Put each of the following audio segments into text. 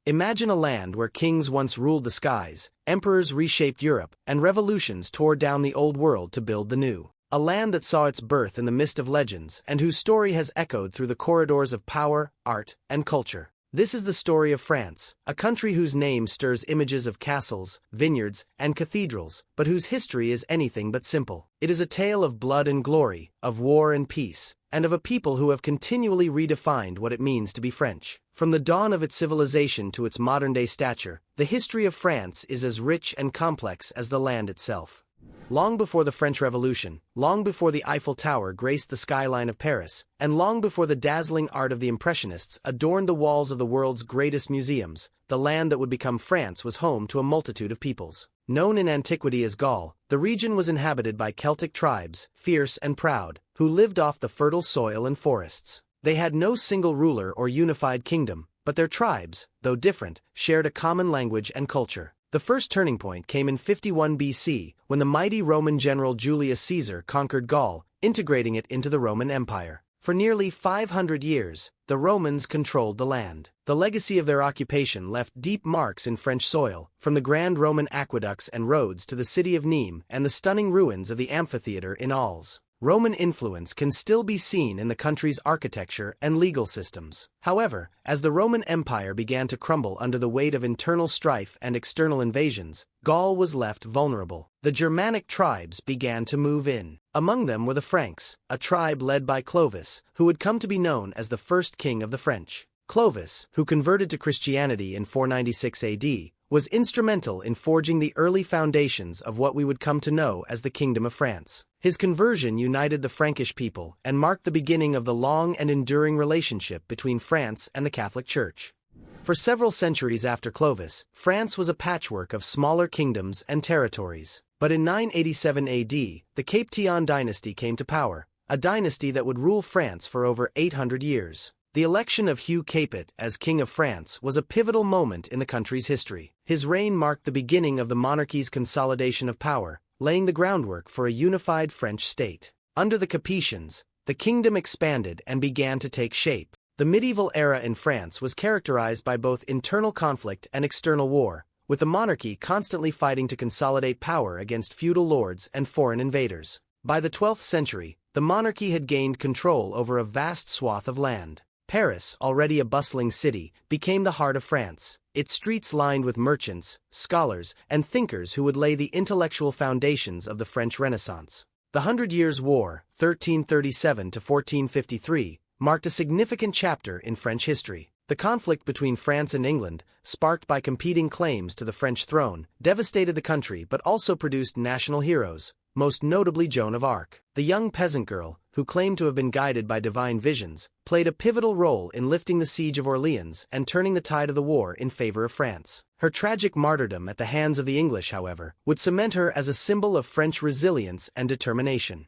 Imagine a land where kings once ruled the skies, emperors reshaped Europe, and revolutions tore down the old world to build the new. A land that saw its birth in the mist of legends and whose story has echoed through the corridors of power, art, and culture. This is the story of France, a country whose name stirs images of castles, vineyards, and cathedrals, but whose history is anything but simple. It is a tale of blood and glory, of war and peace, and of a people who have continually redefined what it means to be French. From the dawn of its civilization to its modern-day stature, the history of France is as rich and complex as the land itself. Long before the French Revolution, long before the Eiffel Tower graced the skyline of Paris, and long before the dazzling art of the Impressionists adorned the walls of the world's greatest museums, the land that would become France was home to a multitude of peoples. Known in antiquity as Gaul, the region was inhabited by Celtic tribes, fierce and proud, who lived off the fertile soil and forests. They had no single ruler or unified kingdom, but their tribes, though different, shared a common language and culture. The first turning point came in 51 BC, when the mighty Roman general Julius Caesar conquered Gaul, integrating it into the Roman Empire. For nearly 500 years, the Romans controlled the land. The legacy of their occupation left deep marks in French soil, from the grand Roman aqueducts and roads to the city of Nîmes and the stunning ruins of the amphitheater in Arles. Roman influence can still be seen in the country's architecture and legal systems. However, as the Roman Empire began to crumble under the weight of internal strife and external invasions, Gaul was left vulnerable. The Germanic tribes began to move in. Among them were the Franks, a tribe led by Clovis, who would come to be known as the first king of the French. Clovis, who converted to Christianity in 496 AD, was instrumental in forging the early foundations of what we would come to know as the Kingdom of France. His conversion united the Frankish people and marked the beginning of the long and enduring relationship between France and the Catholic Church. For several centuries after Clovis, France was a patchwork of smaller kingdoms and territories. But in 987 AD, the Capetian dynasty came to power, a dynasty that would rule France for over 800 years. The election of Hugh Capet as King of France was a pivotal moment in the country's history. His reign marked the beginning of the monarchy's consolidation of power, laying the groundwork for a unified French state. Under the Capetians, the kingdom expanded and began to take shape. The medieval era in France was characterized by both internal conflict and external war, with the monarchy constantly fighting to consolidate power against feudal lords and foreign invaders. By the 12th century, the monarchy had gained control over a vast swath of land. Paris, already a bustling city, became the heart of France, its streets lined with merchants, scholars, and thinkers who would lay the intellectual foundations of the French Renaissance. The Hundred Years' War, 1337 to 1453, marked a significant chapter in French history. The conflict between France and England, sparked by competing claims to the French throne, devastated the country but also produced national heroes, most notably Joan of Arc. The young peasant girl, who claimed to have been guided by divine visions, played a pivotal role in lifting the siege of Orleans and turning the tide of the war in favor of France. Her tragic martyrdom at the hands of the English, however, would cement her as a symbol of French resilience and determination.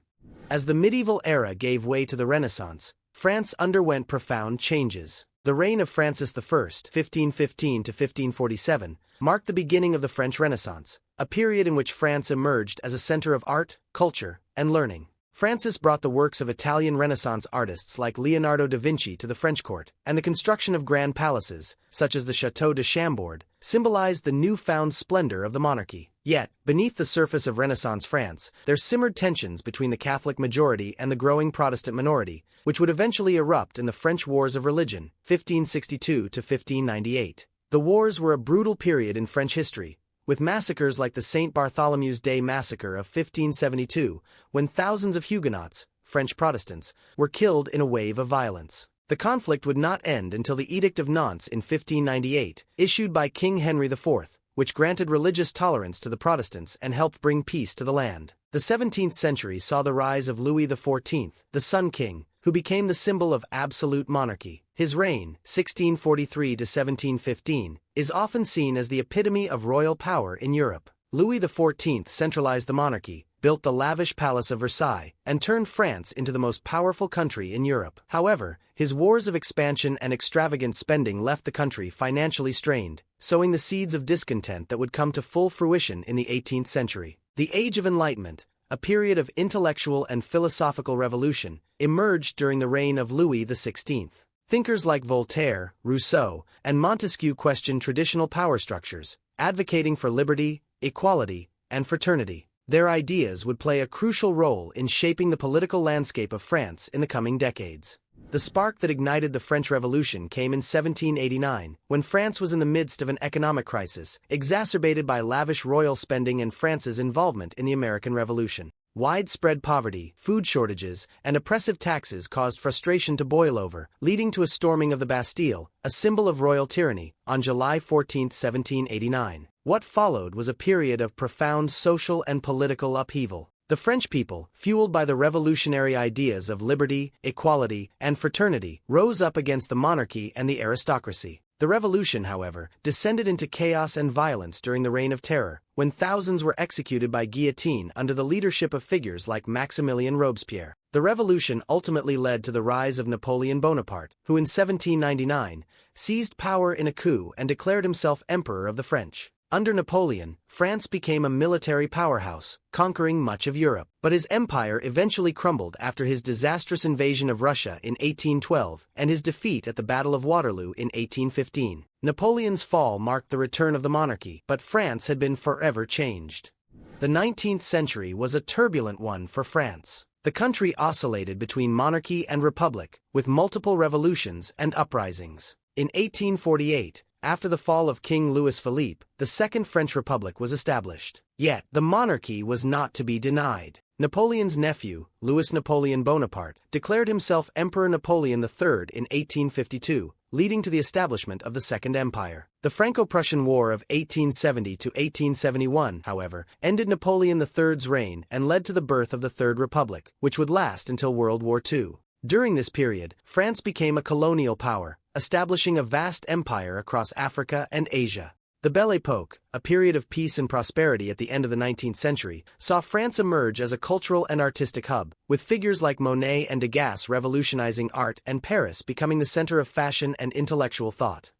As the medieval era gave way to the Renaissance, France underwent profound changes. The reign of Francis I, 1515 to 1547, marked the beginning of the French Renaissance, a period in which France emerged as a center of art, culture, and learning. Francis brought the works of Italian Renaissance artists like Leonardo da Vinci to the French court, and the construction of grand palaces, such as the Château de Chambord, symbolized the newfound splendor of the monarchy. Yet, beneath the surface of Renaissance France, there simmered tensions between the Catholic majority and the growing Protestant minority, which would eventually erupt in the French Wars of Religion, 1562 to 1598. The wars were a brutal period in French history, with massacres like the St. Bartholomew's Day massacre of 1572, when thousands of Huguenots, French Protestants, were killed in a wave of violence. The conflict would not end until the Edict of Nantes in 1598, issued by King Henry IV, which granted religious tolerance to the Protestants and helped bring peace to the land. The 17th century saw the rise of Louis XIV, the Sun King, who became the symbol of absolute monarchy. His reign, 1643 to 1715, is often seen as the epitome of royal power in Europe. Louis XIV centralized the monarchy, built the lavish Palace of Versailles, and turned France into the most powerful country in Europe. However, his wars of expansion and extravagant spending left the country financially strained, sowing the seeds of discontent that would come to full fruition in the 18th century. The Age of Enlightenment, a period of intellectual and philosophical revolution, emerged during the reign of Louis XVI. Thinkers like Voltaire, Rousseau, and Montesquieu questioned traditional power structures, advocating for liberty, equality, and fraternity. Their ideas would play a crucial role in shaping the political landscape of France in the coming decades. The spark that ignited the French Revolution came in 1789, when France was in the midst of an economic crisis, exacerbated by lavish royal spending and France's involvement in the American Revolution. Widespread poverty, food shortages, and oppressive taxes caused frustration to boil over, leading to a storming of the Bastille, a symbol of royal tyranny, on July 14, 1789. What followed was a period of profound social and political upheaval. The French people, fueled by the revolutionary ideas of liberty, equality, and fraternity, rose up against the monarchy and the aristocracy. The revolution, however, descended into chaos and violence during the Reign of Terror, when thousands were executed by guillotine under the leadership of figures like Maximilien Robespierre. The revolution ultimately led to the rise of Napoleon Bonaparte, who in 1799 seized power in a coup and declared himself Emperor of the French. Under Napoleon, France became a military powerhouse, conquering much of Europe. But his empire eventually crumbled after his disastrous invasion of Russia in 1812 and his defeat at the Battle of Waterloo in 1815. Napoleon's fall marked the return of the monarchy, but France had been forever changed. The 19th century was a turbulent one for France. The country oscillated between monarchy and republic, with multiple revolutions and uprisings. In 1848, after the fall of King Louis Philippe, the Second French Republic was established. Yet, the monarchy was not to be denied. Napoleon's nephew, Louis Napoleon Bonaparte, declared himself Emperor Napoleon III in 1852, leading to the establishment of the Second Empire. The Franco-Prussian War of 1870 to 1871, however, ended Napoleon III's reign and led to the birth of the Third Republic, which would last until World War II. During this period, France became a colonial power, establishing a vast empire across Africa and Asia. The Belle Époque, a period of peace and prosperity at the end of the 19th century, saw France emerge as a cultural and artistic hub, with figures like Monet and Degas revolutionizing art and Paris becoming the center of fashion and intellectual thought.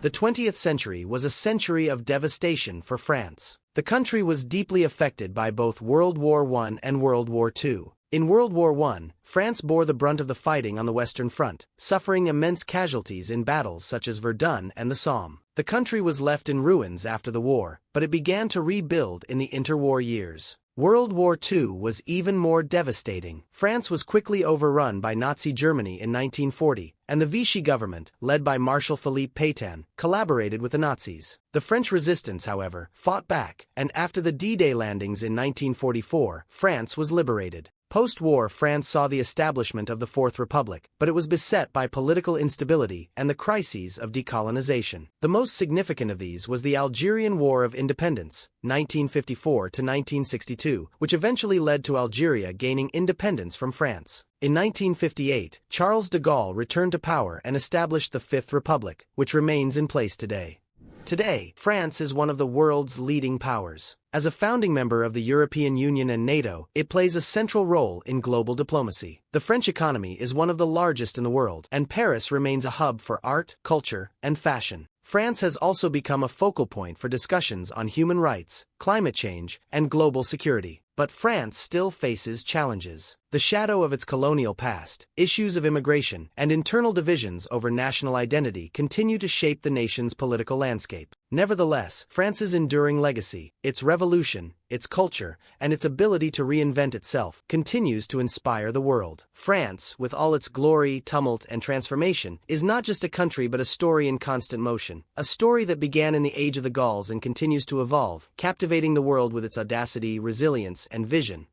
The 20th century was a century of devastation for France. The country was deeply affected by both World War I and World War II. In World War I, France bore the brunt of the fighting on the Western Front, suffering immense casualties in battles such as Verdun and the Somme. The country was left in ruins after the war, but it began to rebuild in the interwar years. World War II was even more devastating. France was quickly overrun by Nazi Germany in 1940, and the Vichy government, led by Marshal Philippe Pétain, collaborated with the Nazis. The French resistance, however, fought back, and after the D-Day landings in 1944, France was liberated. Post-war, France saw the establishment of the Fourth Republic, but it was beset by political instability and the crises of decolonization. The most significant of these was the Algerian War of Independence, 1954 to 1962, which eventually led to Algeria gaining independence from France. In 1958, Charles de Gaulle returned to power and established the Fifth Republic, which remains in place today. Today, France is one of the world's leading powers. As a founding member of the European Union and NATO, it plays a central role in global diplomacy. The French economy is one of the largest in the world, and Paris remains a hub for art, culture, and fashion. France has also become a focal point for discussions on human rights, climate change, and global security. But France still faces challenges. The shadow of its colonial past, issues of immigration, and internal divisions over national identity continue to shape the nation's political landscape. Nevertheless, France's enduring legacy, its revolution, its culture, and its ability to reinvent itself continues to inspire the world. France, with all its glory, tumult, and transformation, is not just a country but a story in constant motion. A story that began in the age of the Gauls and continues to evolve, captivating the world with its audacity, resilience, and vision.